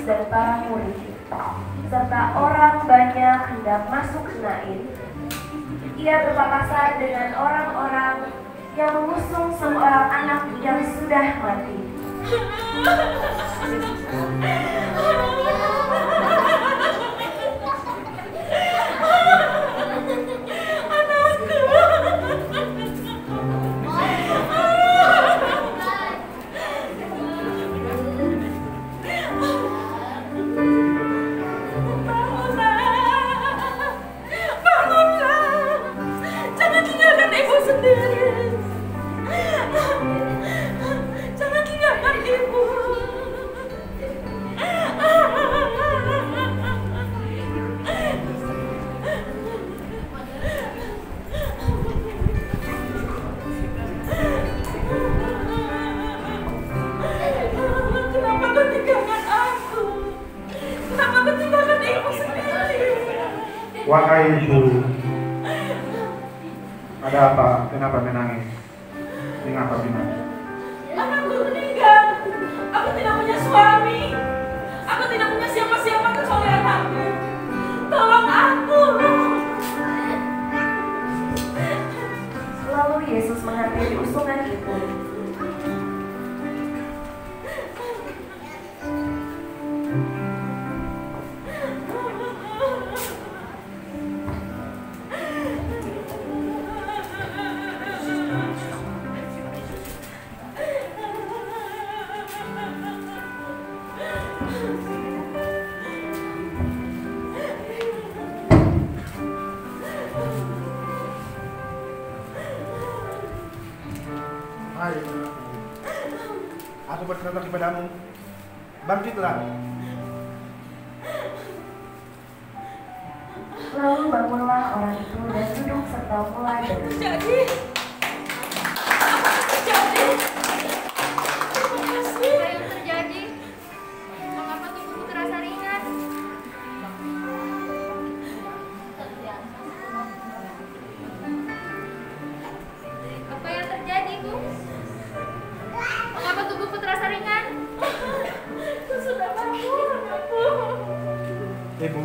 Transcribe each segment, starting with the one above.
dan para murid, serta orang banyak hendak masuk ke Nain, ia berpapasan dengan orang-orang yang mengusung seorang anak yang sudah mati. Wahai ibu, ada apa? Kenapa menangis? Mengapa menangis? Anakku meninggal. Aku tidak punya suami. Aku tidak punya siapa-siapa kecuali anakku. Tolong aku. Lalu Yesus menghampiri usungan itu. Hai, aku berkata kepadamu, bangkitlah. Lalu bangunlah orang itu dan duduk serta mulai Terjadi. Terjadi. Apa yang terjadi? Mengapa tubuhku terasa ringan? Apa yang terjadi, Bu? Mengapa tubuhku terasa ringan? Aku sudah bangun, anakku. Ibu,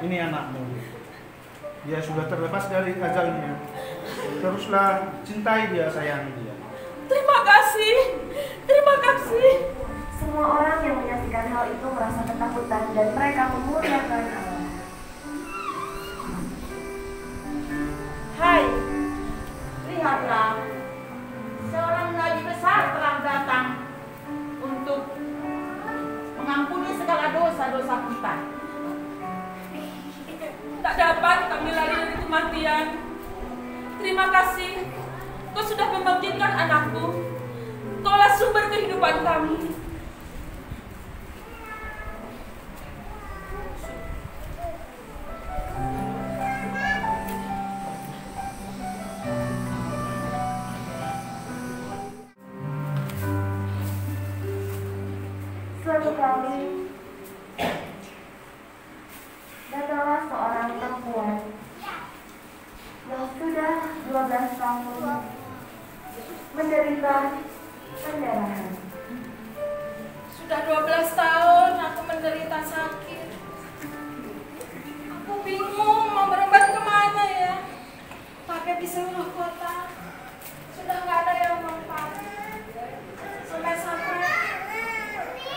ini anakmu. Dia sudah terlepas dari ajalnya. Teruslah cintai dia, sayangi dia. Terima kasih. Terima kasih. Semua orang yang menyaksikan hal itu merasa ketakutan dan mereka memuliakan Allah. Hai, lihatlah, seorang nabi besar telah datang untuk mengampuni segala dosa-dosa kita. Tak dapat kami lari dari kematian. Terima kasih. Kau sudah membangkitkan anakku. Kaulah sumber kehidupan kami. Suatu kali datanglah seorang perempuan yang sudah 12 tahun menderita pendarahan. Sudah 12 tahun aku menderita sakit. Aku bingung mau berobat kemana ya. Pakai di seluruh kota. Sudah nggak ada yang mempan. Sampai-sampai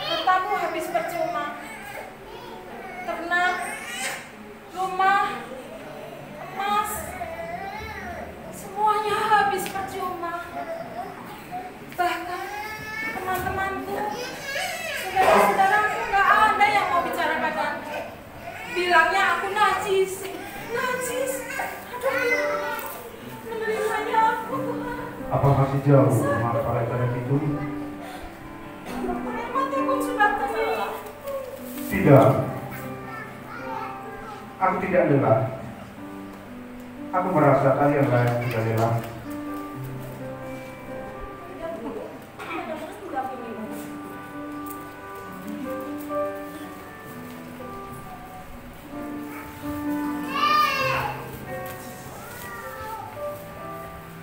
hartaku habis percuma. Ternak, rumah, emas, semuanya habis percuma. Bahkan teman-temanku, saudara-saudaraku nggak ada yang mau bicara padaku. Bilangnya aku najis, najis. Aduh, menerimanya aku. Apa masih jauh rumah para gadis itu? Air mata pun sudah terlelah. Tidak. Aku tidak lelah. Aku merasa kalian layak sudah lelah.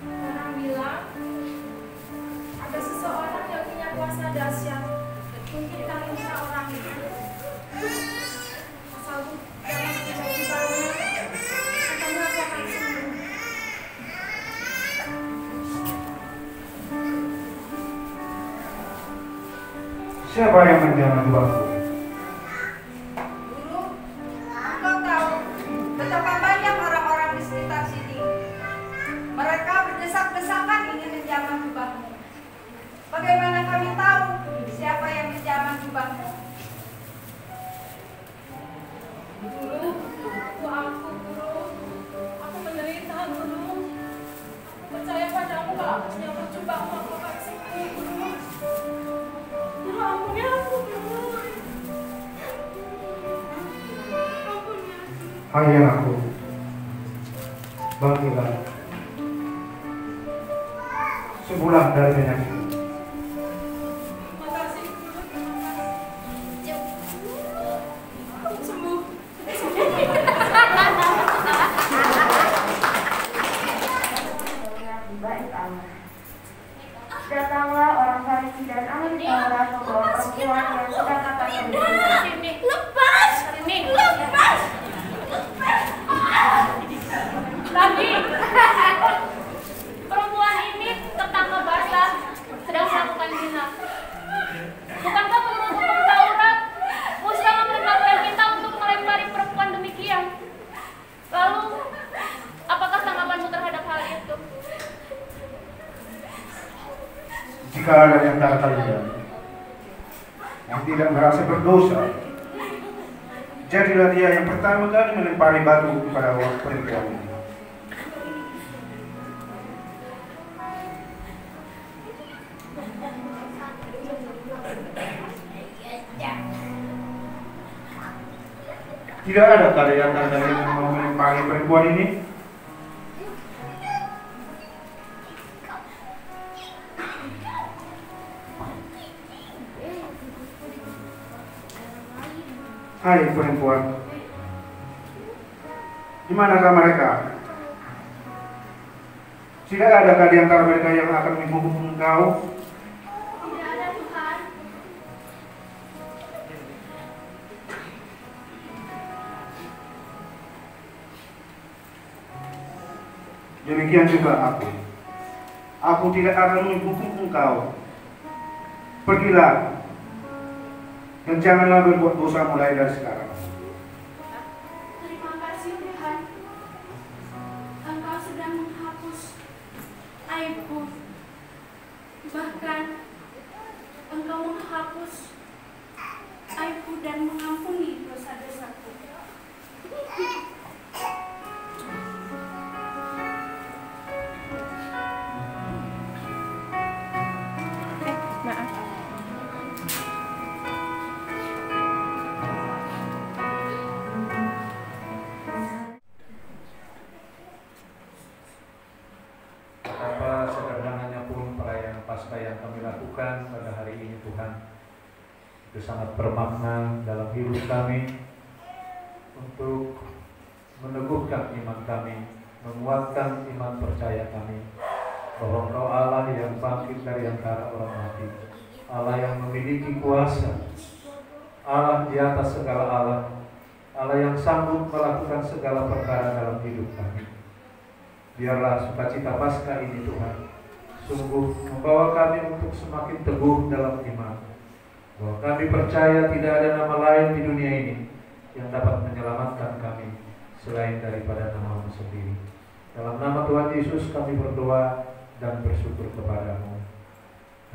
Orang bilang ada seseorang yang punya kuasa dahsyat. Mungkin kalian Siapa yang menjamah jubahku? Guru, engkau tahu betapa banyak orang-orang di sekitar sini. Mereka berdesak-desakan ingin menjamah jubahmu. Bagaimana kami tahu siapa yang menjamah jubahmu? Guru, aku guru. Aku menderita guru. Aku percaya padamu kalau aku menyambut jubahmu aku akan sembuh guru. Guru, ampuni aku guru. Ampuni aku. Hai anakku, bangkitlah. Sebulan dari penyakit. Makasih guru, terima kasih. Aku sembuh. Baik Allah. Datanglah orang Farisi dan ahli Taurat membawa perempuan yang sedang akan berjumpa. Lepas! Lepas! Tadi perempuan ini tertangkap basah sedang melakukan zina. Bukankah menurut hukum Taurat Musa memerintahkan kita untuk melempari perempuan demikian? Lalu apakah tanggapanmu terhadap hal itu? Jika ada di antara kalian yang tidak merasa berdosa, jadilah dia yang pertama kali melempari batu kepada perempuan ini. Tidak ada di antara kalian yang mau melempari perempuan ini? Hai perempuan, di manakah mereka? Tidak adakah di antara mereka yang akan menghukum engkau? Tidak ada, Tuhan. Demikian juga aku. Aku tidak akan menghukum engkau. Pergilah dan janganlah berbuat dosa mulai dari sekarang. Terima kasih Tuhan. Engkau sudah menghapus aibku. Bahkan Engkau menghapus aibku dan mengampuni dosa-dosaku. Betapa sederhananya pun perayaan Paskah yang kami lakukan pada hari ini Tuhan, itu sangat bermakna dalam hidup kami untuk meneguhkan iman kami, menguatkan iman percaya kami bahwa Engkau Allah yang bangkit dari antara orang mati, Allah yang memiliki kuasa, Allah di atas segala Allah, Allah yang sanggup melakukan segala perkara dalam hidup kami. Biarlah sukacita Paskah ini Tuhan sungguh membawa kami untuk semakin teguh dalam iman, bahwa kami percaya tidak ada nama lain di dunia ini yang dapat menyelamatkan kami selain daripada nama-Mu sendiri. Dalam nama Tuhan Yesus kami berdoa dan bersyukur kepadamu.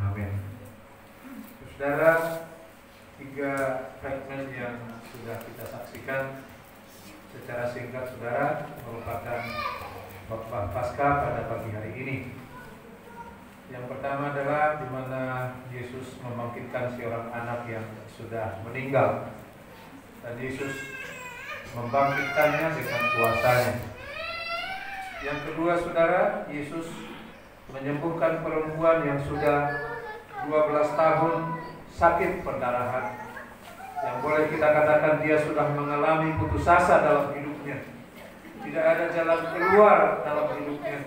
Amin. Saudara, 3 fragmen yang sudah kita saksikan secara singkat saudara merupakan khotbah Paskah pada pagi hari ini. Yang pertama adalah di mana Yesus membangkitkan seorang anak yang sudah meninggal, dan Yesus membangkitkannya dengan kuasanya. Yang kedua saudara, Yesus menyembuhkan perempuan yang sudah 12 tahun sakit perdarahan, yang boleh kita katakan dia sudah mengalami putus asa dalam hidupnya. Tidak ada jalan keluar dalam hidupnya.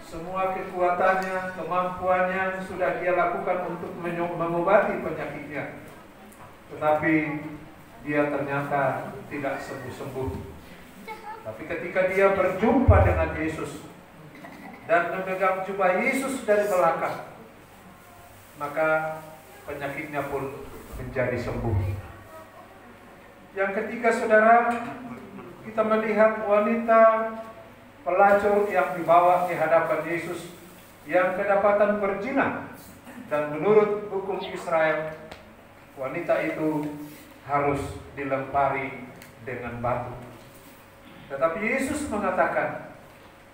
Semua kekuatannya, kemampuannya sudah dia lakukan untuk mengobati penyakitnya, tetapi dia ternyata tidak sembuh-sembuh. Tapi ketika dia berjumpa dengan Yesus dan memegang jubah Yesus dari belakang, maka penyakitnya pun menjadi sembuh. Yang ketiga, saudara, kita melihat wanita pelacur yang dibawa di hadapan Yesus yang kedapatan berzina, dan menurut hukum Israel, wanita itu harus dilempari dengan batu. Tetapi Yesus mengatakan,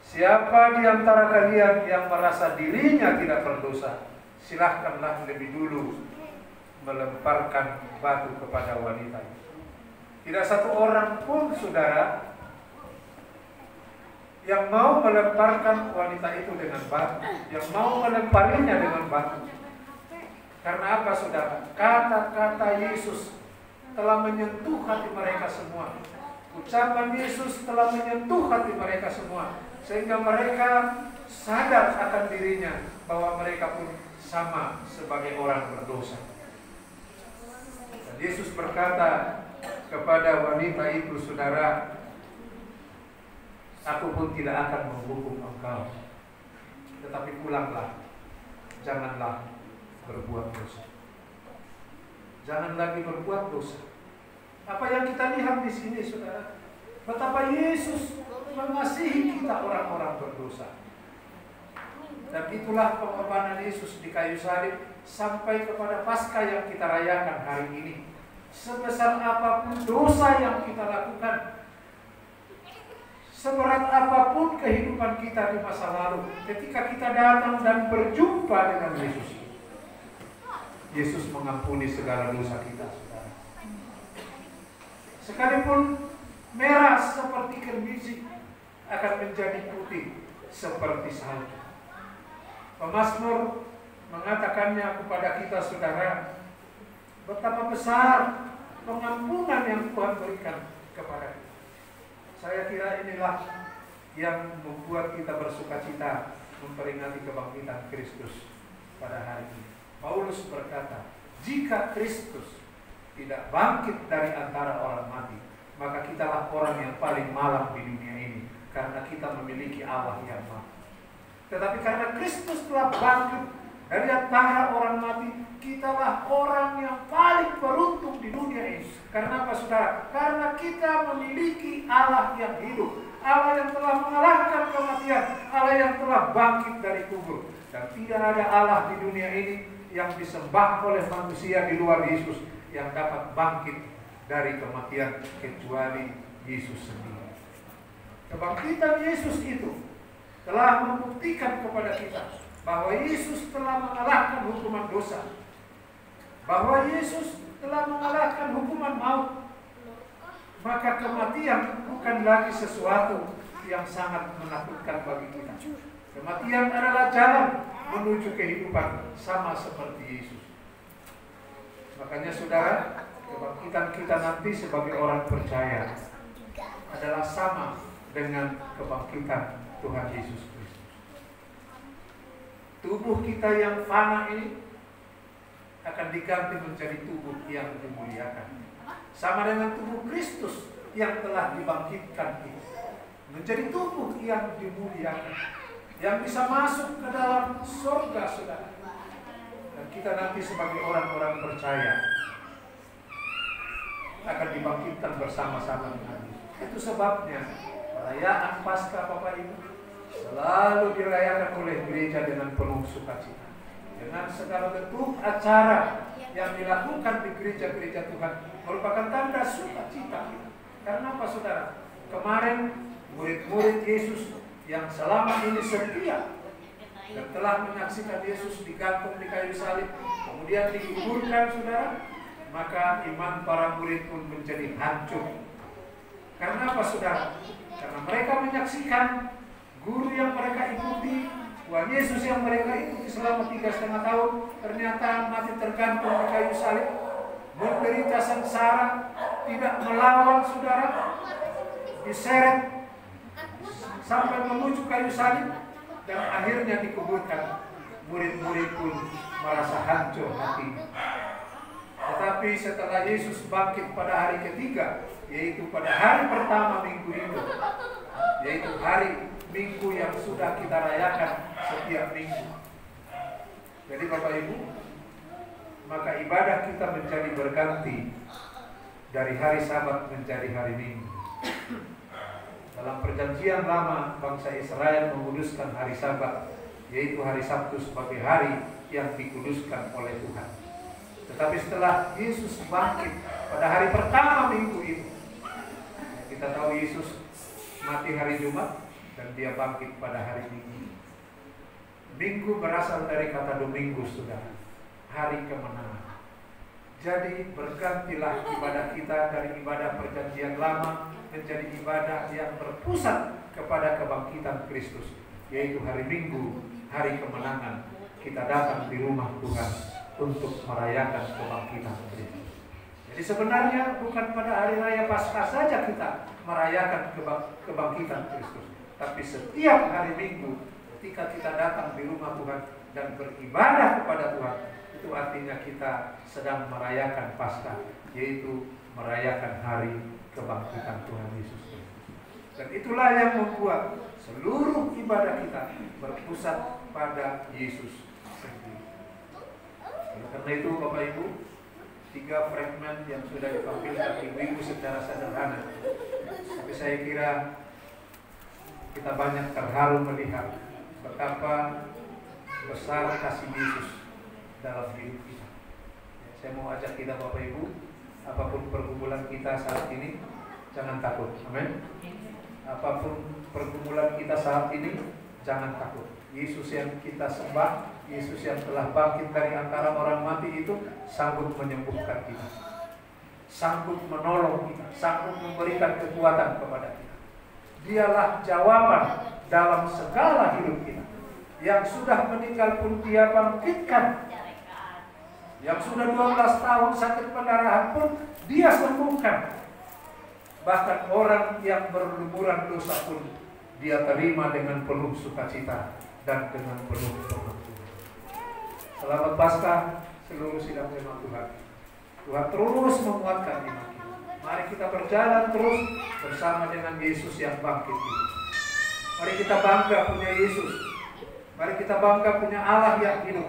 siapa di antara kalian yang merasa dirinya tidak berdosa, silahkanlah lebih dulu melemparkan batu kepada wanita itu. Tidak satu orang pun, saudara, yang mau melemparkan wanita itu dengan batu, yang mau melemparinya dengan batu. Karena apa, saudara? Kata-kata Yesus telah menyentuh hati mereka semua. Ucapan Yesus telah menyentuh hati mereka semua, sehingga mereka sadar akan dirinya bahwa mereka pun sama sebagai orang berdosa. Dan Yesus berkata kepada wanita itu, saudara, aku pun tidak akan menghukum engkau, tetapi pulanglah, janganlah berbuat dosa. Jangan lagi berbuat dosa. Apa yang kita lihat di sini, saudara, betapa Yesus mengasihi kita orang-orang berdosa. Dan itulah pengorbanan Yesus di kayu salib sampai kepada Paskah yang kita rayakan hari ini. Sebesar apapun dosa yang kita lakukan, seberat apapun kehidupan kita di masa lalu, ketika kita datang dan berjumpa dengan Yesus, Yesus mengampuni segala dosa kita, saudara. Sekalipun merah seperti kermisi akan menjadi putih seperti salju. Pemazmur mengatakannya kepada kita, saudara, betapa besar pengampunan yang Tuhan berikan kepada kita. Saya kira inilah yang membuat kita bersukacita memperingati kebangkitan Kristus pada hari ini. Paulus berkata, jika Kristus tidak bangkit dari antara orang mati, maka kitalah orang yang paling malang di dunia ini, karena kita memiliki Allah yang mati. Tetapi karena Kristus telah bangkit dari antara orang mati, kitalah orang yang paling beruntung di dunia ini. Karena apa, saudara? Karena kita memiliki Allah yang hidup, Allah yang telah mengalahkan kematian, Allah yang telah bangkit dari kubur. Dan tidak ada Allah di dunia ini yang disembah oleh manusia di luar Yesus yang dapat bangkit dari kematian kecuali Yesus sendiri. Kebangkitan Yesus itu telah membuktikan kepada kita bahwa Yesus telah mengalahkan hukuman dosa, bahwa Yesus telah mengalahkan hukuman maut. Maka kematian bukan lagi sesuatu yang sangat menakutkan bagi kita. Kematian adalah jalan menuju kehidupan sama seperti Yesus. Makanya, saudara, kebangkitan kita nanti sebagai orang percaya adalah sama dengan kebangkitan Tuhan Yesus Kristus. Tubuh kita yang fana ini akan diganti menjadi tubuh yang dimuliakan, sama dengan tubuh Kristus yang telah dibangkitkan ini, menjadi tubuh yang dimuliakan, yang bisa masuk ke dalam surga, saudara. Dan kita nanti sebagai orang-orang percaya akan dibangkitkan bersama-sama dengan Yesus. Itu sebabnya perayaan Paskah, Bapak Ibu, selalu dirayakan oleh gereja dengan penuh sukacita, dengan segala bentuk acara yang dilakukan di gereja-gereja Tuhan merupakan tanda sukacita kita. Karena apa, saudara? Kemarin murid-murid Yesus yang selama ini setia dan telah menyaksikan Yesus digantung di kayu salib, kemudian dikuburkan, saudara, maka iman para murid pun menjadi hancur. Karena apa, saudara? Karena mereka menyaksikan guru yang mereka ikuti, Tuhan Yesus yang mereka ikuti selama 3,5 tahun, ternyata mati tergantung di kayu salib, menderita sengsara, tidak melawan, saudara, diseret sampai menuju kayu salib, dan akhirnya dikuburkan. Murid-murid pun merasa hancur hati. Tetapi setelah Yesus bangkit pada hari ketiga, yaitu pada hari pertama minggu itu, yaitu hari minggu yang sudah kita rayakan setiap minggu. Jadi Bapak Ibu, maka ibadah kita menjadi berganti dari hari Sabat menjadi hari Minggu. Dalam perjanjian lama, bangsa Israel menguduskan hari Sabat, yaitu hari Sabtu sebagai hari yang dikuduskan oleh Tuhan. Tetapi setelah Yesus bangkit pada hari pertama minggu itu, kita tahu Yesus mati hari Jumat dan dia bangkit pada hari Minggu. Minggu berasal dari kata Domingus, saudara, hari kemenangan. Jadi bergantilah ibadah kita dari ibadah perjanjian lama menjadi ibadah yang berpusat kepada kebangkitan Kristus, yaitu hari Minggu, hari kemenangan. Kita datang di rumah Tuhan untuk merayakan kebangkitan Kristus. Jadi sebenarnya bukan pada hari raya Paskah saja kita merayakan kebangkitan Kristus, tapi setiap hari Minggu ketika kita datang di rumah Tuhan dan beribadah kepada Tuhan, itu artinya kita sedang merayakan Paskah, yaitu merayakan hari kebangkitan Tuhan Yesus Kristus. Dan itulah yang membuat seluruh ibadah kita berpusat pada Yesus sendiri. Karena itu Bapak Ibu, 3 fragmen yang sudah ditampilkan Ibu-ibu secara sederhana, tapi saya kira kita banyak terharu melihat betapa besar kasih Yesus dalam hidup kita. Saya mau ajak kita Bapak Ibu, apapun pergumulan kita saat ini, jangan takut. Amin. Apapun pergumulan kita saat ini, jangan takut. Yesus yang kita sembah, Yesus yang telah bangkit dari antara orang mati itu sanggup menyembuhkan kita, sanggup menolong kita, sanggup memberikan kekuatan kepada kita. Dialah jawaban dalam segala hidup kita. Yang sudah meninggal pun Dia bangkitkan. Yang sudah 12 tahun sakit pendarahan pun Dia sembuhkan. Bahkan orang yang berlumuran dosa pun Dia terima dengan penuh sukacita dan dengan penuh pengampunan. Selamat Paskah seluruh sidang jemaat Tuhan. Tuhan terus menguatkan iman kita. Mari kita berjalan terus bersama dengan Yesus yang bangkit itu. Mari kita bangga punya Yesus. Mari kita bangga punya Allah yang hidup.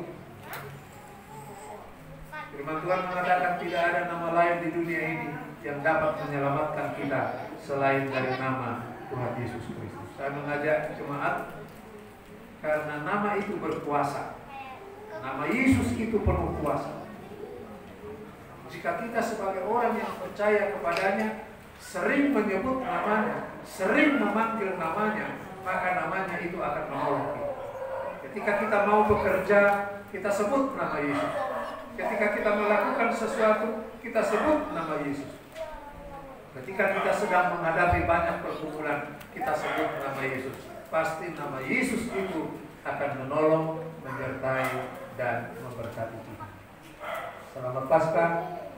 Firman Tuhan mengatakan tidak ada nama lain di dunia ini yang dapat menyelamatkan kita selain dari nama Tuhan Yesus Kristus. Saya mengajak jemaat karena nama itu berkuasa. Nama Yesus itu penuh kuasa. Jika kita sebagai orang yang percaya kepadanya, sering menyebut namanya, sering memanggil namanya, maka namanya itu akan menolong kita. Ketika kita mau bekerja, kita sebut nama Yesus. Ketika kita melakukan sesuatu, kita sebut nama Yesus. Ketika kita sedang menghadapi banyak pergumulan, kita sebut nama Yesus. Pasti nama Yesus itu akan menolong, menyertai, dan memberkati kita. Selamat Paskah,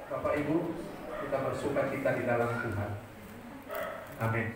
Bapak Ibu, kita bersuka cita di dalam Tuhan. Amin.